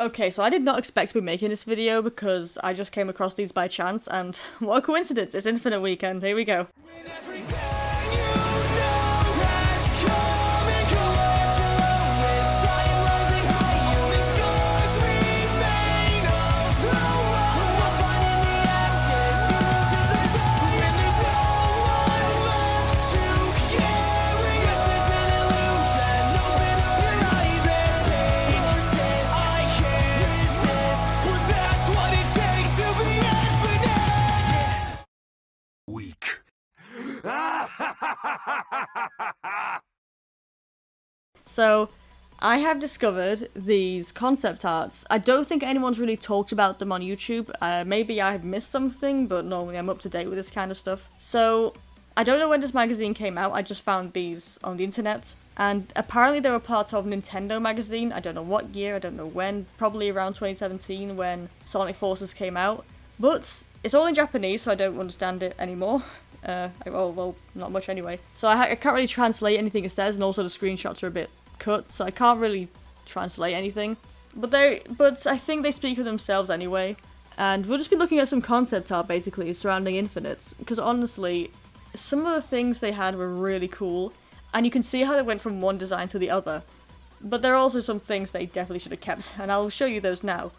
Okay, so I did not expect to be making this video because I just came across these by chance, and what a coincidence, it's Infinite Weekend, here we go. Weak. So, I have discovered these concept arts. I don't think anyone's really talked about them on YouTube. Maybe I've missed something, but normally I'm up to date with this kind of stuff. So, I don't know when this magazine came out, I just found these on the internet. And apparently they were part of Nintendo magazine. I don't know what year, I don't know when. Probably around 2017 when Sonic Forces came out. But it's all in Japanese, so I don't understand it anymore. Well, not much anyway. So I can't really translate anything it says, and also the screenshots are a bit cut, so I can't really translate anything. But I think they speak for themselves anyway. And we'll just be looking at some concept art, basically, surrounding Infinites. Because honestly, some of the things they had were really cool, and you can see how they went from one design to the other. But there are also some things they definitely should have kept, and I'll show you those now.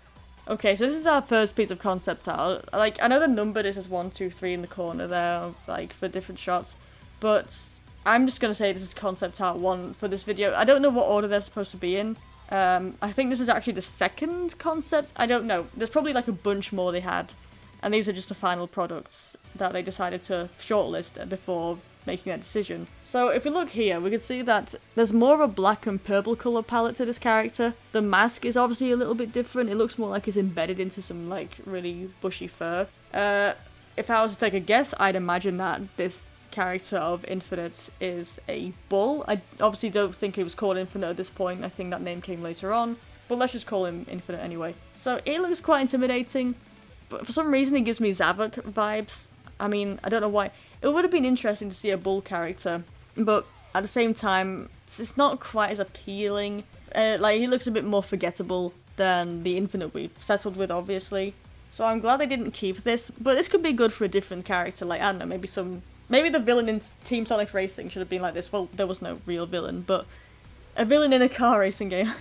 Okay, so this is our first piece of concept art. Like, I know the number is 1, 2, 3 in the corner there, like, for different shots, but I'm just gonna say this is concept art 1 for this video. I don't know what order they're supposed to be in. I think this is actually the second concept. I don't know. There's probably like a bunch more they had, and these are just the final products that they decided to shortlist before making that decision. So if we look here, we can see that there's more of a black and purple colour palette to this character. The mask is obviously a little bit different. It looks more like it's embedded into some like really bushy fur. If I was to take a guess, I'd imagine that this character of Infinite is a bull. I obviously don't think he was called Infinite at this point. I think that name came later on, but let's just call him Infinite anyway. So it looks quite intimidating, but for some reason it gives me Zavok vibes. I mean, I don't know why. It would have been interesting to see a bull character, but at the same time, it's not quite as appealing. Like, he looks a bit more forgettable than the Infinite we've settled with, obviously. So I'm glad they didn't keep this, but this could be good for a different character. Like, I don't know, maybe the villain in Team Sonic Racing should have been like this. Well, there was no real villain, but a villain in a car racing game.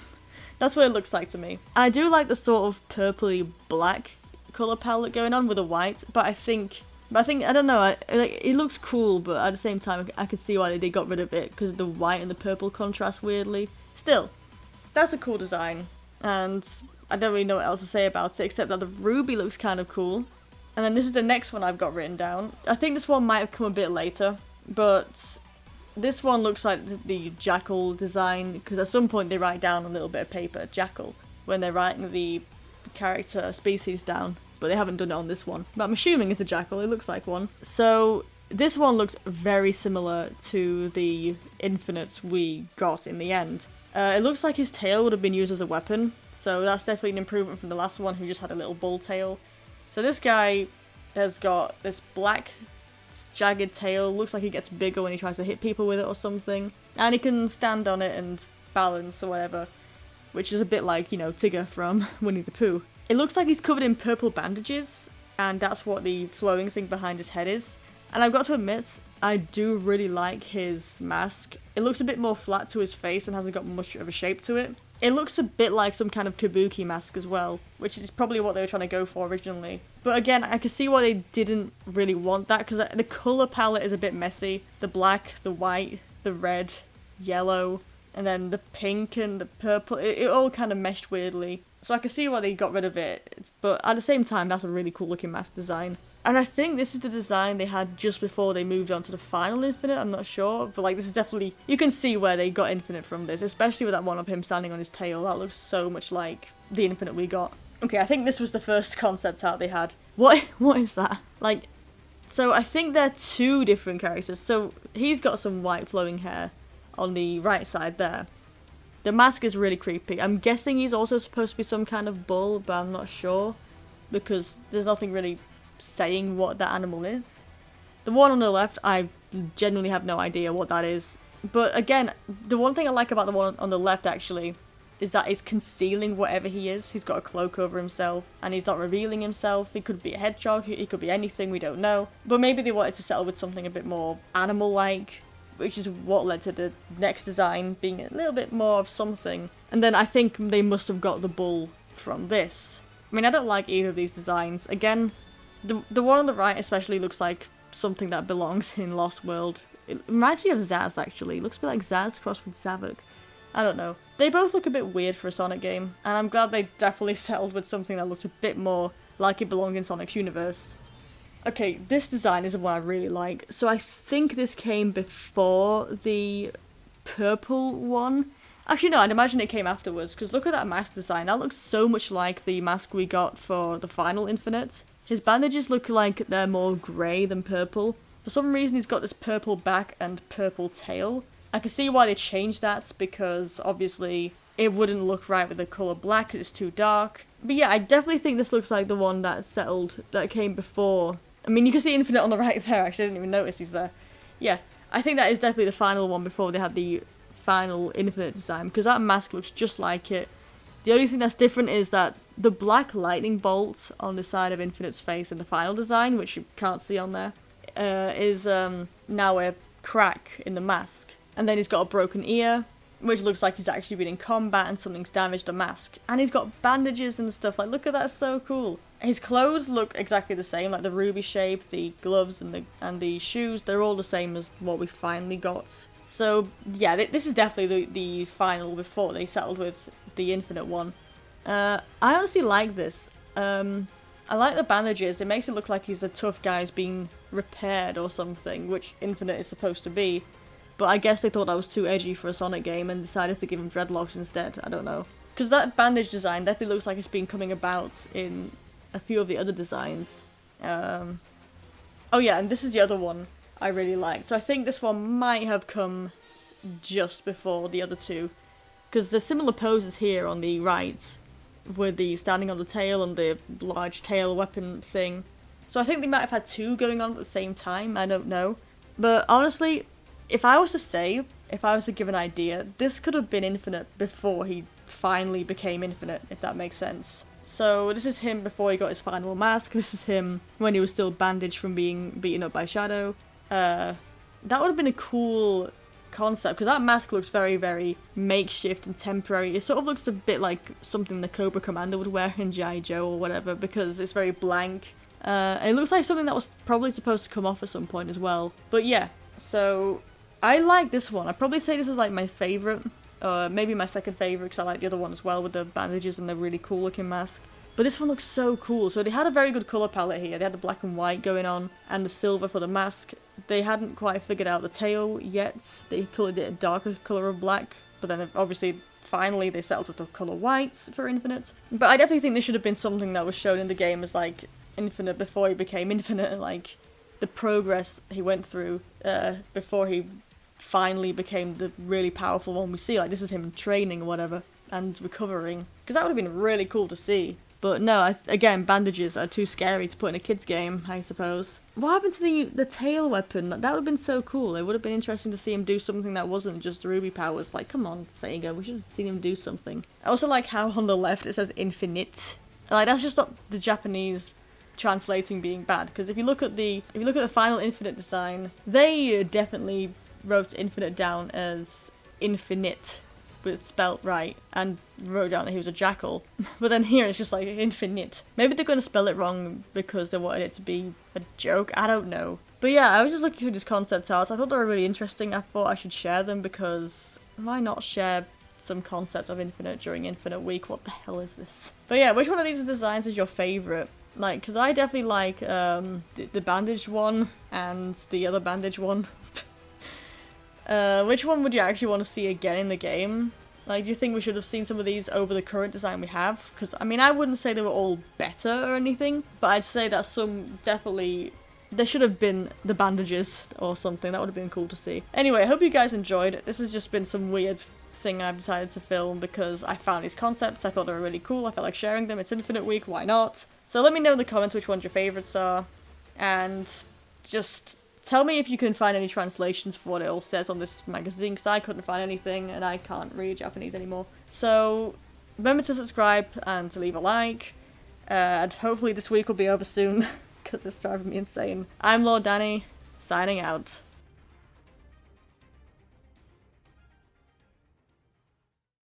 That's what it looks like to me. I do like the sort of purpley black colour palette going on with the white, but I think, I don't know, like, it looks cool, but at the same time, I can see why they got rid of it, because the white and the purple contrast weirdly. Still, that's a cool design, and I don't really know what else to say about it, except that the ruby looks kind of cool. And then this is the next one I've got written down. I think this one might have come a bit later, but this one looks like the jackal design, because at some point they write down on a little bit of paper, jackal, when they're writing the character species down. But they haven't done it on this one. But I'm assuming it's a jackal, it looks like one. So this one looks very similar to the Infinites we got in the end. It looks like his tail would have been used as a weapon, so that's definitely an improvement from the last one who just had a little bull tail. So this guy has got this black jagged tail, looks like he gets bigger when he tries to hit people with it or something. And he can stand on it and balance or whatever, which is a bit like, you know, Tigger from Winnie the Pooh. It looks like he's covered in purple bandages, and that's what the flowing thing behind his head is. And I've got to admit, I do really like his mask. It looks a bit more flat to his face and hasn't got much of a shape to it. It looks a bit like some kind of kabuki mask as well, which is probably what they were trying to go for originally. But again, I can see why they didn't really want that, because the colour palette is a bit messy. The black, the white, the red, yellow, and then the pink and the purple, it all kind of meshed weirdly. So I can see why they got rid of it, but at the same time, that's a really cool looking mask design. And I think this is the design they had just before they moved on to the final Infinite, I'm not sure, but like this is definitely, you can see where they got Infinite from this, especially with that one of him standing on his tail. That looks so much like the Infinite we got. Okay, I think this was the first concept art they had. What is that? Like, so I think they're two different characters. So he's got some white flowing hair on the right side there. The mask is really creepy. I'm guessing he's also supposed to be some kind of bull, but I'm not sure, because there's nothing really saying what that animal is. The one on the left, I genuinely have no idea what that is. But again, the one thing I like about the one on the left actually is that he's concealing whatever he is. He's got a cloak over himself, and he's not revealing himself. He could be a hedgehog, he could be anything, we don't know. But maybe they wanted to settle with something a bit more animal-like, which is what led to the next design being a little bit more of something. And then I think they must have got the bull from this. I mean, I don't like either of these designs. Again, the one on the right especially looks like something that belongs in Lost World. It reminds me of Zaz, actually. It looks a bit like Zaz crossed with Zavok. I don't know. They both look a bit weird for a Sonic game, and I'm glad they definitely settled with something that looked a bit more like it belonged in Sonic's universe. Okay, this design is the one I really like. So I think this came before the purple one. Actually, no, I'd imagine it came afterwards, because look at that mask design. That looks so much like the mask we got for the final Infinite. His bandages look like they're more grey than purple. For some reason, he's got this purple back and purple tail. I can see why they changed that, because obviously it wouldn't look right with the colour black because it's too dark. But yeah, I definitely think this looks like the one that settled, that came before. I mean, you can see Infinite on the right there, actually, I didn't even notice he's there. Yeah, I think that is definitely the final one before they had the final Infinite design, because that mask looks just like it. The only thing that's different is that the black lightning bolt on the side of Infinite's face in the final design, which you can't see on there, is now a crack in the mask. And then he's got a broken ear, which looks like he's actually been in combat and something's damaged the mask. And he's got bandages and stuff, like look at that, so cool. His clothes look exactly the same, like the ruby shape, the gloves and the shoes, they're all the same as what we finally got. So yeah, this is definitely the final before they settled with the Infinite one. I honestly like this. I like the bandages, it makes it look like he's a tough guy who's been repaired or something, which Infinite is supposed to be. But I guess they thought that was too edgy for a Sonic game and decided to give him dreadlocks instead, I don't know. Because that bandage design definitely looks like it's been coming about in a few of the other designs. Oh yeah, and this is the other one I really liked. So I think this one might have come just before the other two. Because there's similar poses here on the right, with the standing on the tail and the large tail weapon thing. So I think they might have had two going on at the same time, I don't know. But honestly, if I was to give an idea, this could have been Infinite before he finally became Infinite, if that makes sense. So this is him before he got his final mask, this is him when he was still bandaged from being beaten up by Shadow. That would have been a cool concept, because that mask looks very, very makeshift and temporary. It sort of looks a bit like something the Cobra Commander would wear in G.I. Joe or whatever, because it's very blank. It looks like something that was probably supposed to come off at some point as well. But yeah, so I like this one. I'd probably say this is like my favourite, maybe my second favourite, because I like the other one as well with the bandages and the really cool looking mask. But this one looks so cool. So they had a very good colour palette here. They had the black and white going on and the silver for the mask. They hadn't quite figured out the tail yet. They coloured it a darker colour of black, but then obviously finally they settled with the colour white for Infinite. But I definitely think this should have been something that was shown in the game as like Infinite before he became Infinite, like the progress he went through before he finally became the really powerful one we see. Like, this is him training or whatever and recovering, because that would have been really cool to see. But no, again, bandages are too scary to put in a kid's game, I suppose. What happened to the tail weapon? That would have been so cool. It would have been interesting to see him do something that wasn't just Ruby powers. Like, come on, Sega, we should have seen him do something. I also like how on the left it says Infinite. Like, that's just not the Japanese translating being bad, because if you look at the final Infinite design, they definitely wrote Infinite down as Infinite, with it spelt right, and wrote down that he was a jackal. But then here it's just like Infinite. Maybe they're going to spell it wrong because they wanted it to be a joke, I don't know. But yeah, I was just looking through these concept arts. I thought they were really interesting. I thought I should share them, because why not share some concept of Infinite during Infinite Week? What the hell is this? But yeah, which one of these designs is your favourite? Like, because I definitely like the bandaged one and the other bandaged one. Which one would you actually want to see again in the game? Like, do you think we should have seen some of these over the current design we have? Because, I mean, I wouldn't say they were all better or anything, but I'd say that some definitely, there should have been the bandages or something. That would have been cool to see. Anyway, I hope you guys enjoyed it. This has just been some weird thing I've decided to film because I found these concepts. I thought they were really cool. I felt like sharing them. It's Infinite Week, why not? So let me know in the comments which ones your favourites are, and just tell me if you can find any translations for what it all says on this magazine, because I couldn't find anything and I can't read Japanese anymore. So remember to subscribe and to leave a like. And hopefully this week will be over soon, because it's driving me insane. I'm Lord Danny, signing out.